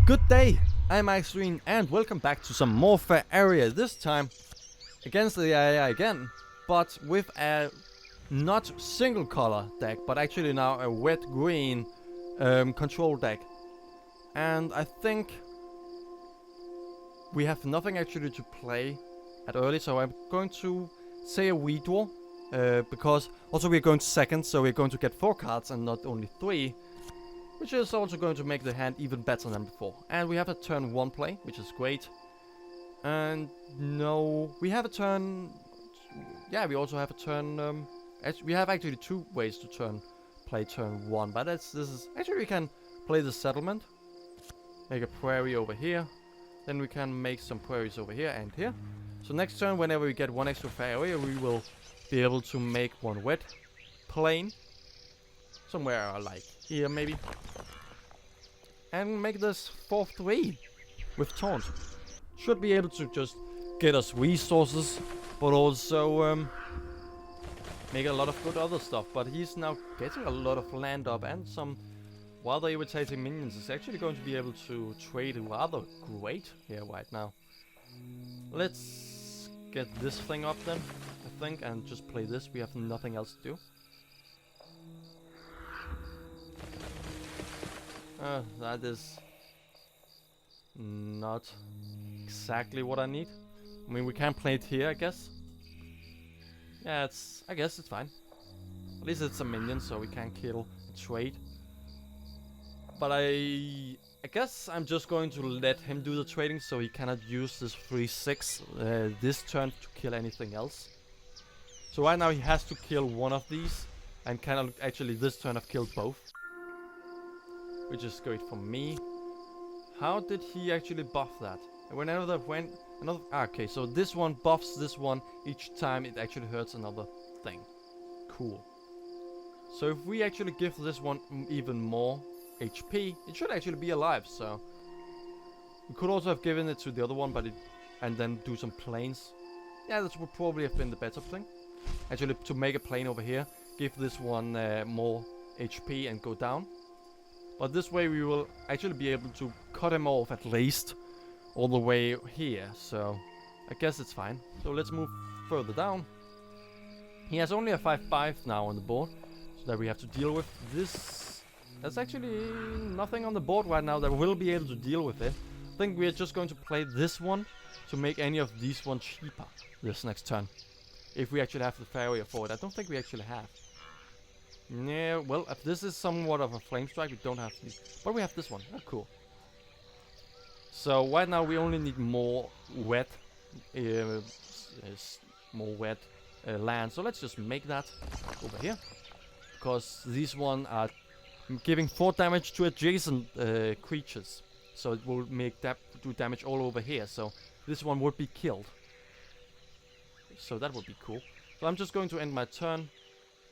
Good day, I'm Ikslorin and welcome back to some more Faeria, this time against the AI again, but with a not single color deck, but actually now a wet green control deck. And I think we have nothing actually to play at early, so I'm going to say a redraw, because also we're going second, so we're going to get 4 cards and not only 3. Which is also going to make the hand even better than before. And we have a turn 1 play, which is great. And no, we have a turn... Yeah, we also have a turn... we have actually 2 ways to play turn 1. But this is... Actually, we can play the settlement. Make a prairie over here. Then we can make some prairies over here and here. So next turn, whenever we get 1 extra area, we will be able to make 1 wet plain. Somewhere like here maybe. And make this 4-3 with taunt. Should be able to just get us resources, but also make a lot of good other stuff. But he's now getting a lot of land up and some rather irritating minions. Is actually going to be able to trade rather great here right now. Let's get this thing up then, I think, and just play this. We have nothing else to do. That is not exactly what I need. I mean, we can play it here, I guess. Yeah, I guess it's fine. At least it's a minion, so we can kill and trade. But I guess I'm just going to let him do the trading, so he cannot use this 3-6 this turn to kill anything else. So right now he has to kill one of these, and cannot actually this turn have killed both. Which is great for me. How did he actually buff that? Okay, so this one buffs this one each time it actually hurts another thing. Cool. So if we actually give this one even more HP, it should actually be alive, so... We could also have given it to the other one, but and then do some planes. Yeah, that would probably have been the better thing. Actually, to make a plane over here, give this one more HP and go down. But this way we will actually be able to cut him off at least all the way here, so I guess it's fine. So let's move further down. He has only a 5-5 now on the board, so that we have to deal with this. There's actually nothing on the board right now that will be able to deal with it. I think we're just going to play this one to make any of these ones cheaper this next turn. If we actually have the Faeria for it. I don't think we actually have. Yeah, well, if this is somewhat of a flame strike, we don't have these. But we have this one. Oh, cool. So right now we only need more wet, land. So let's just make that over here, because these one are giving 4 damage to adjacent creatures. So it will make do damage all over here. So this one would be killed. So that would be cool. So I'm just going to end my turn.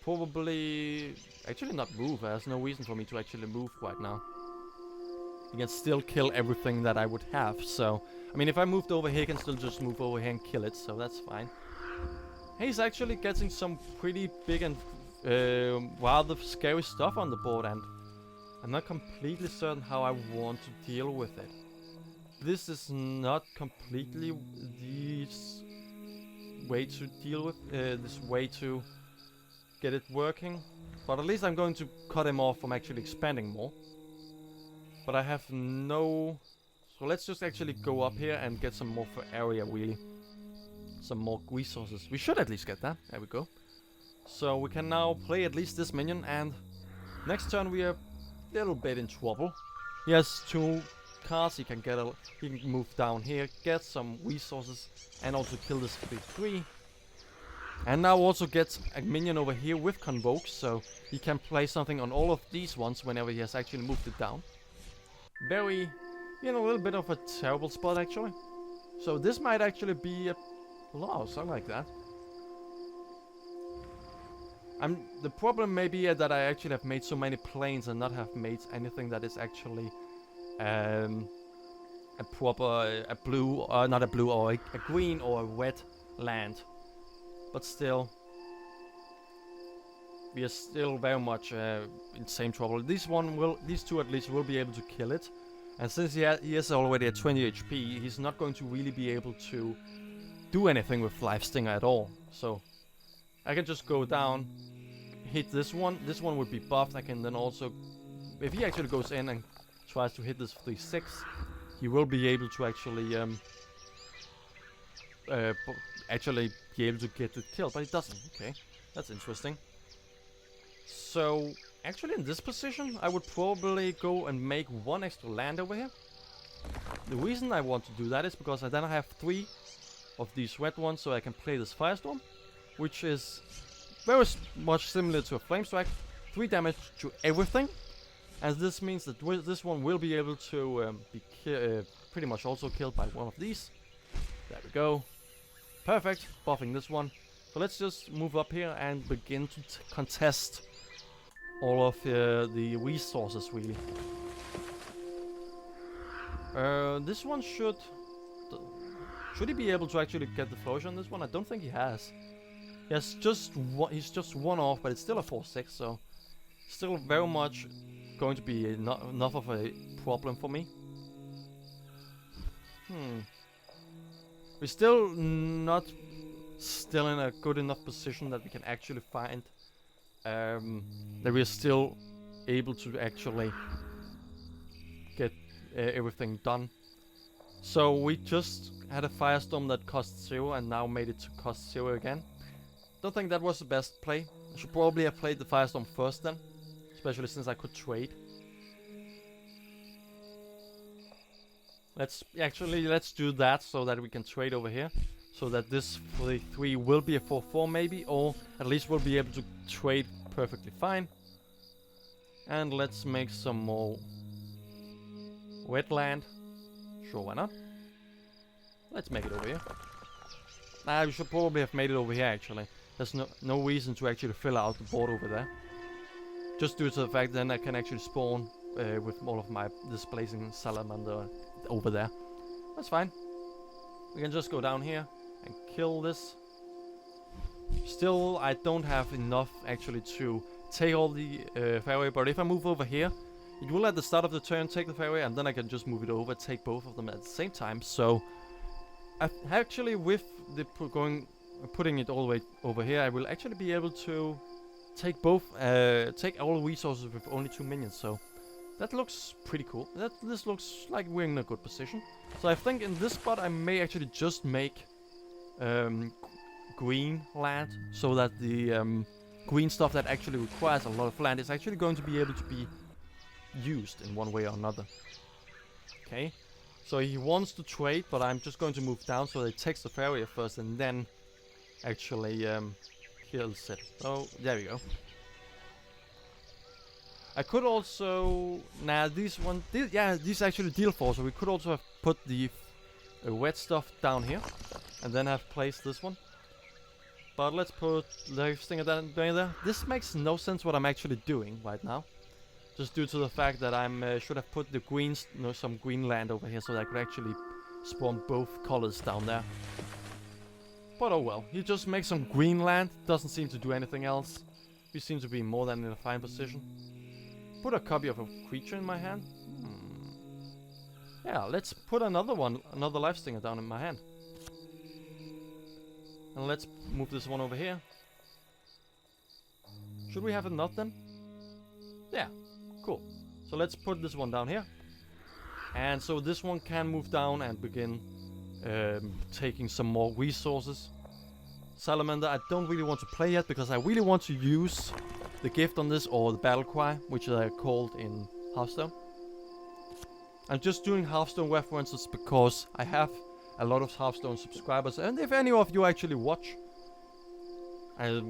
Probably... Actually not move. There's no reason for me to actually move right now. He can still kill everything that I would have, so... I mean, if I moved over here, he can still just move over here and kill it, so that's fine. He's actually getting some pretty big and rather scary stuff on the board, and I'm not completely certain how I want to deal with it. This is not completely the way to deal with... this way to... get it working, but at least I'm going to cut him off from actually expanding more. But I have no... So let's just actually go up here and get some more for area, really. Some more resources. We should at least get that. There we go. So we can now play at least this minion, and next turn we are a little bit in trouble. He has 2 cards. He can move down here, get some resources, and also kill this 3-3. And now also gets a minion over here with Convoke, so he can play something on all of these ones whenever he has actually moved it down. Very, a little bit of a terrible spot actually. So this might actually be a law, something like that. The problem may be that I actually have made so many planes and not have made anything that is actually a proper, a blue, not a blue, or a green or a red land. But still, we are still very much in same trouble. These two at least will be able to kill it. And since he is already at 20 HP, he's not going to really be able to do anything with Life Stinger at all. So I can just go down, hit this one. This one would be buffed. I can then also, if he actually goes in and tries to hit this 3-6, he will be able to actually be able to get it killed, but he doesn't. Okay, that's interesting. So actually in this position, I would probably go and make one extra land over here. The reason I want to do that is because then I have 3 of these red ones, so I can play this Firestorm, which is very much similar to a Flame Strike. 3 damage to everything, and this means that this one will be able to be pretty much also killed by one of these. There we go. Perfect, buffing this one. So let's just move up here and begin to contest all of the resources, really. This one should he be able to actually get the Flourish on this one? I don't think he has. He's just one off, but it's still a 4-6, so still very much going to be enough of a problem for me. We're still not in a good enough position that we can actually find that we're still able to actually get everything done. So we just had a Firestorm that cost 0 and now made it to cost 0 again. Don't think that was the best play. I should probably have played the Firestorm first then, especially since I could trade. Let's do that so that we can trade over here, so that this 3 will be a 4-4 maybe, or at least we'll be able to trade perfectly fine. And let's make some more wetland. Sure, why not? Let's make it over here. We should probably have made it over here actually. There's no reason to actually fill out the board over there. Just due to the fact then I can actually spawn with all of my displacing salamander over there. That's fine. We can just go down here and kill this. Still, I don't have enough actually to take all the Faeria, but if I move over here, it will at the start of the turn take the Faeria, and then I can just move it over, take both of them at the same time. So, actually with the putting it all the way over here, I will actually be able to take take all resources with only 2 minions. So that looks pretty cool. This looks like we're in a good position. So I think in this spot I may actually just make green land, so that the green stuff that actually requires a lot of land is actually going to be able to be used in one way or another. Okay, so he wants to trade, but I'm just going to move down so that it takes the Faeria first and then actually kills it. Oh, there we go. I could also... these actually deal 4, so we could also have put the wet stuff down here and then have placed this one. But let's put Life Stinger down there. This makes no sense what I'm actually doing right now. Just due to the fact that I should have put the some green land over here so that I could actually spawn both colors down there. But oh well, he just makes some green land, doesn't seem to do anything else. We seem to be more than in a fine position. Put a copy of a creature in my hand. Yeah, let's put another Life Stinger down in my hand. And let's move this one over here. Should we have a nut then? Yeah, cool. So let's put this one down here. And so this one can move down and begin taking some more resources. Salamander, I don't really want to play yet because I really want to use the gift on this, or the battle cry, which are called in Hearthstone. I'm just doing Hearthstone references because I have a lot of Hearthstone subscribers, and if any of you actually watch,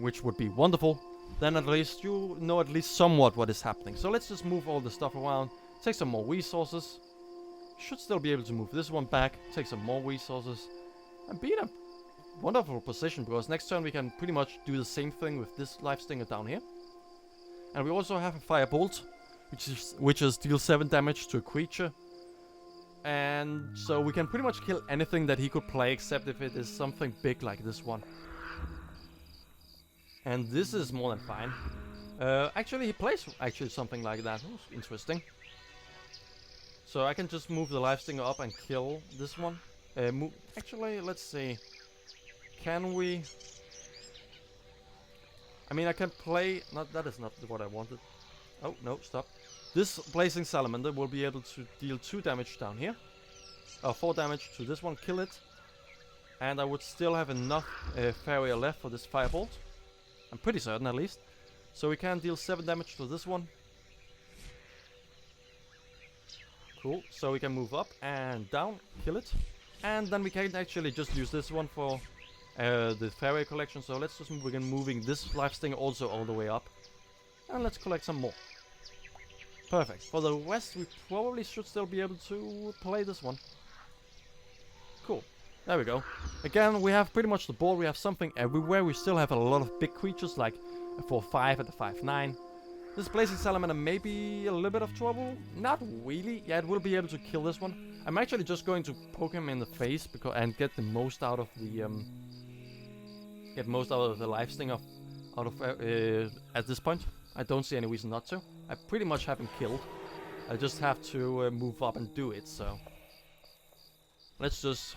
which would be wonderful, then at least you know at least somewhat what is happening. So let's just move all the stuff around, take some more resources. Should still be able to move this one back, take some more resources, and be in a wonderful position, because next turn we can pretty much do the same thing with this Life Stinger down here. And we also have a Firebolt, which is deal 7 damage to a creature. And so we can pretty much kill anything that he could play, except if it is something big like this one. And this is more than fine. Actually, he plays something like that. Interesting. So I can just move the life stinger up and kill this one. Actually, let's see. Can we... I mean, I can play... That is not what I wanted. Oh, no, stop. This blazing salamander will be able to deal 2 damage down here. 4 damage to this one, kill it. And I would still have enough Faeria left for this firebolt. I'm pretty certain, at least. So we can deal 7 damage to this one. Cool, so we can move up and down, kill it. And then we can actually just use this one for the Faeria collection. So let's just begin moving this life stinger also all the way up. And let's collect some more. Perfect. For the rest, we probably should still be able to play this one. Cool. There we go. Again, we have pretty much the board. We have something everywhere. We still have a lot of big creatures like a 4-5 and a 5-9. This blazing salamander may be a little bit of trouble. Not really. Yeah, it will be able to kill this one. I'm actually just going to poke him in the face and get the most out of the life stinger at this point. I don't see any reason not to. I pretty much have him killed. I just have to move up and do it. So let's just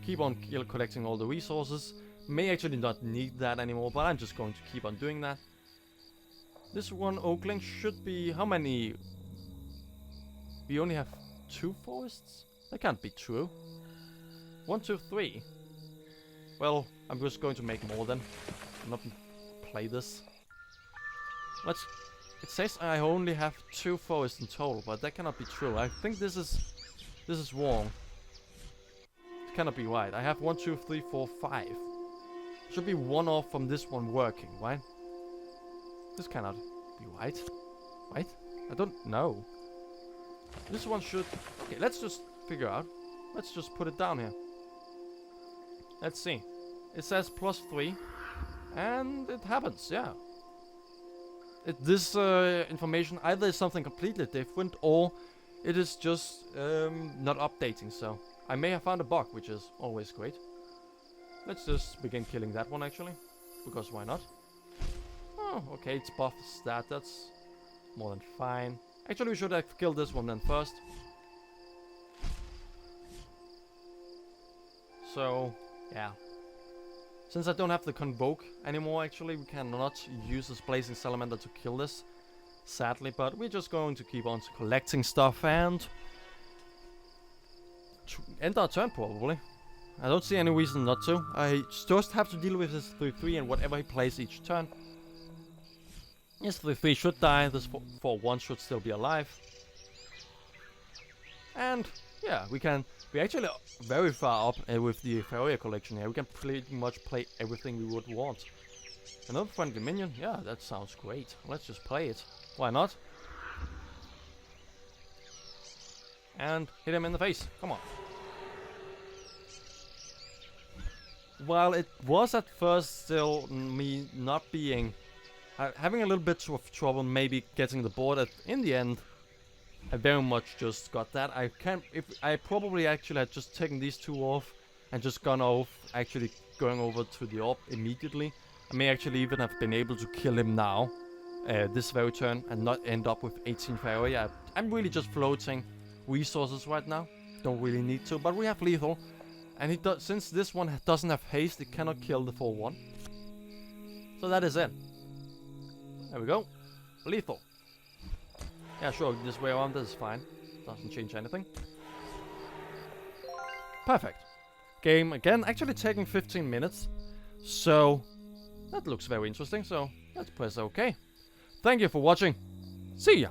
keep on collecting all the resources. May actually not need that anymore, but I'm just going to keep on doing that. This one oakling should be... How many? We only have 2 forests? That can't be true. 1, 2, 3. Well, I'm just going to make more then. Not play this. Let's... It says I only have 2 forests in total, but that cannot be true. I think this is wrong. It cannot be right. I have 1, 2, 3, 4, 5. Should be 1 off from this one working, right? This cannot be right. Right? I don't know. This one should... Okay, let's just figure out. Let's just put it down here. Let's see. It says +3. And it happens, yeah. This information either is something completely different or it is just not updating, so... I may have found a bug, which is always great. Let's just begin killing that one, actually. Because why not? Oh, okay, it's buff stat. That's more than fine. Actually, we should have killed this one then first. So, yeah. Since I don't have the convoke anymore, actually, we cannot use this blazing salamander to kill this. Sadly, but we're just going to keep on collecting stuff and... end our turn, probably. I don't see any reason not to. I just have to deal with this 3-3 and whatever he plays each turn. Yes, 3-3 should die. This 4-1 should still be alive. And yeah, we're actually very far up with the Faeria collection here. We can pretty much play everything we would want. Another friendly minion? Yeah, that sounds great. Let's just play it. Why not? And hit him in the face. Come on. While it was at first still me not being... having a little bit of trouble maybe getting the board, in the end I very much just got that. I probably actually had just taken these 2 off and just gone off, actually going over to the orb immediately. I may actually even have been able to kill him now, this very turn, and not end up with 18 Faeria. I'm really just floating resources right now. Don't really need to, but we have lethal. And since this one doesn't have haste, it cannot kill the 4-1. So that is it. There we go. Lethal. Yeah, sure, this way around is fine. Doesn't change anything. Perfect. Game again, actually taking 15 minutes. So, that looks very interesting, so let's press OK. Thank you for watching. See ya!